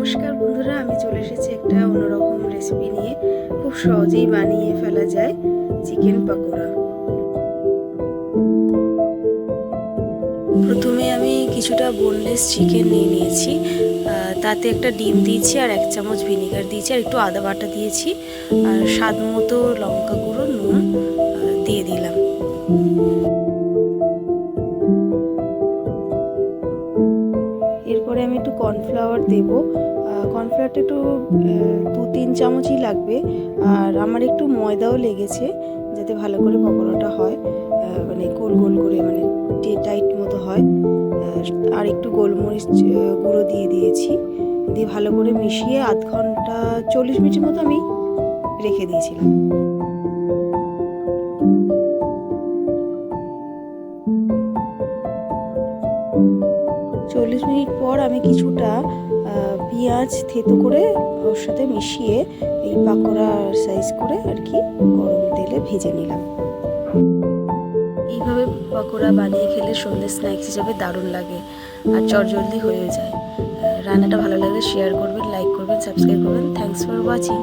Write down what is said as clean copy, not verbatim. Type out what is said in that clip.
নমস্কার বন্ধুরা, আমি চলে এসেছি একটা অন্যরকম রেসিপি নিয়ে। খুব সহজেই বানিয়ে ফেলা যায় চিকেন পকোড়া। প্রথমে আমি কিছুটা বোনলেস চিকেন নিয়ে নিয়েছি, তাতে একটা ডিম দিয়েছি আর 1 চামচ ভিনেগার দিয়েছি আর একটু আদা বাটা দিয়েছি আর স্বাদ মতো লঙ্কা গুঁড়ো, নুন দিয়ে দিলাম। এরপরে আমি একটু কর্নফ্লাওয়ার দেব। কর্নফ্লাওয়ারটা একটু 2-3 চামচই লাগবে। আর আমার একটু ময়দাও লেগেছে যাতে ভালো করে পকোড়াটা হয়, মানে গোল গোল করে, মানে টাইট মতো হয়। আর একটু গোলমরিচ গুঁড়ো দিয়ে দিয়েছি, দিয়ে ভালো করে মিশিয়ে 0.5 ঘন্টা 40 মিনিটের মতো আমি রেখে দিয়েছিলাম। 40 মিনিট পর আমি কিছুটা পেঁয়াজ থেতো করে ওর সাথে মিশিয়ে এই পাকোড়ার সাইজ করে আর কি গরম তেলে ভেজে নিলাম। এইভাবে পাকোড়া বানিয়ে খেলে সন্ধ্যে স্ন্যাক্স হিসেবে দারুণ লাগে আর চটজলদি হয়ে যায়। রান্নাটা ভালো লাগলে শেয়ার করবেন, লাইক করবেন, সাবস্ক্রাইব করবেন। Thanks for watching.